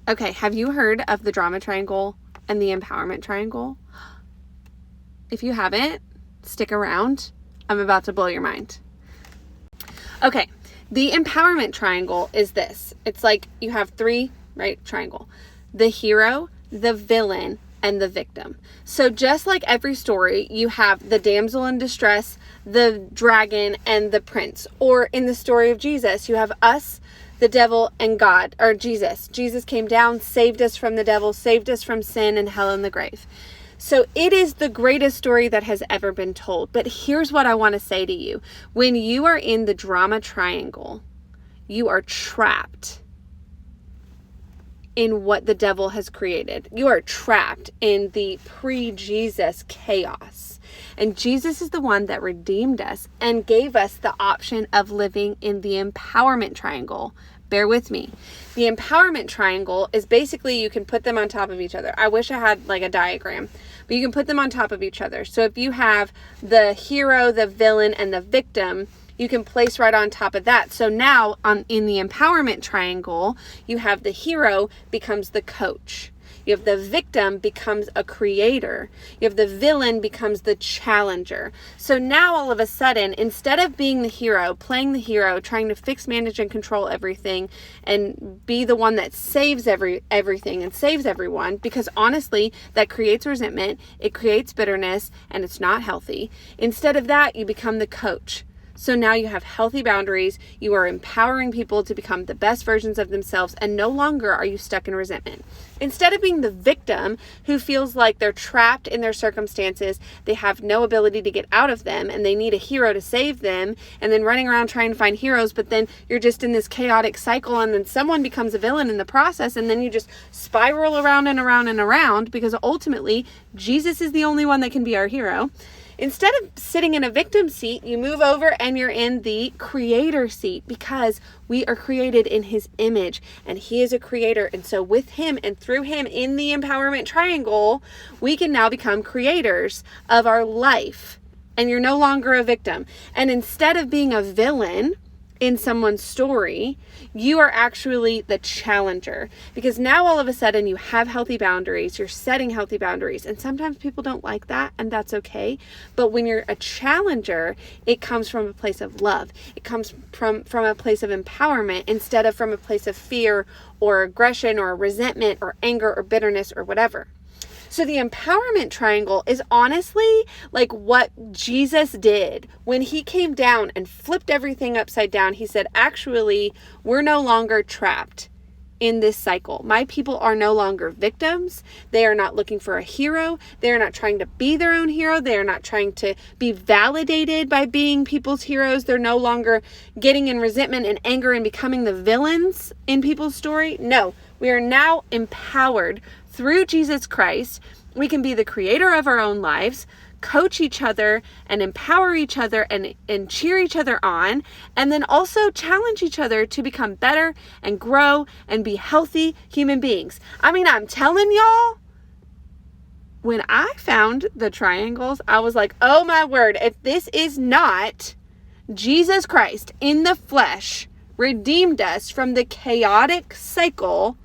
Okay, have you heard of the drama triangle and the empowerment triangle? If you haven't, stick around. I'm about to blow your mind. Okay, the empowerment triangle is this. It's like you have three, right? Triangle. The hero, the villain, and the victim. So just like every story, you have the damsel in distress, the dragon, and the prince. Or in the story of Jesus, you have us, the devil, and God, or Jesus. Jesus came down, saved us from the devil, saved us from sin and hell and the grave. So it is the greatest story that has ever been told. But here's what I want to say to you. When you are in the drama triangle, you are trapped in what the devil has created. You are trapped in the pre-Jesus chaos. And Jesus is the one that redeemed us and gave us the option of living in the empowerment triangle. Bear with me. The empowerment triangle is basically, you can put them on top of each other. I wish I had like a diagram, but you can put them on top of each other. So if you have the hero, the villain, and the victim, you can place right on top of that. So now in the empowerment triangle, you have the hero becomes the coach. You have the victim becomes a creator. You have the villain becomes the challenger. So now all of a sudden, instead of being the hero, playing the hero, trying to fix, manage, and control everything, and be the one that saves everything and saves everyone, because honestly, that creates resentment, it creates bitterness, and it's not healthy. Instead of that, you become the coach. So now you have healthy boundaries, you are empowering people to become the best versions of themselves, and no longer are you stuck in resentment. Instead of being the victim who feels like they're trapped in their circumstances, they have no ability to get out of them, and they need a hero to save them, and then running around trying to find heroes, but then you're just in this chaotic cycle, and then someone becomes a villain in the process, and then you just spiral around and around and around, because ultimately, Jesus is the only one that can be our hero. Instead of sitting in a victim seat, you move over and you're in the creator seat, because we are created in his image and he is a creator. And so with him and through him in the empowerment triangle, we can now become creators of our life, and you're no longer a victim. And instead of being a villain in someone's story, you are actually the challenger, because now all of a sudden you have healthy boundaries, you're setting healthy boundaries, and sometimes people don't like that, and that's okay. But when you're a challenger, it comes from a place of love. It comes from a place of empowerment instead of from a place of fear or aggression or resentment or anger or bitterness or whatever. So the empowerment triangle is honestly like what Jesus did when he came down and flipped everything upside down. He said, actually, we're no longer trapped in this cycle. My people are no longer victims. They are not looking for a hero. They are not trying to be their own hero. They are not trying to be validated by being people's heroes. They're no longer getting in resentment and anger and becoming the villains in people's story. No, we are now empowered through Jesus Christ. We can be the creator of our own lives, coach each other and empower each other and cheer each other on, and then also challenge each other to become better and grow and be healthy human beings. I mean, I'm telling y'all, when I found the triangles, I was like, oh my word, if this is not Jesus Christ in the flesh redeemed us from the chaotic cycle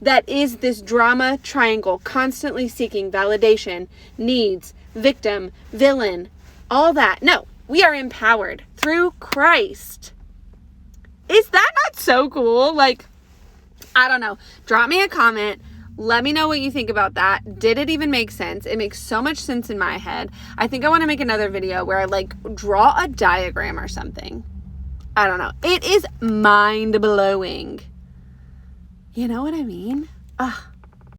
that is this drama triangle, constantly seeking validation, needs, victim, villain, all that. No, we are empowered through Christ. Is that not so cool? Like, I don't know. Drop me a comment. Let me know what you think about that. Did it even make sense? It makes so much sense in my head. I think I want to make another video where I like draw a diagram or something. I don't know. It is mind-blowing. You know what I mean?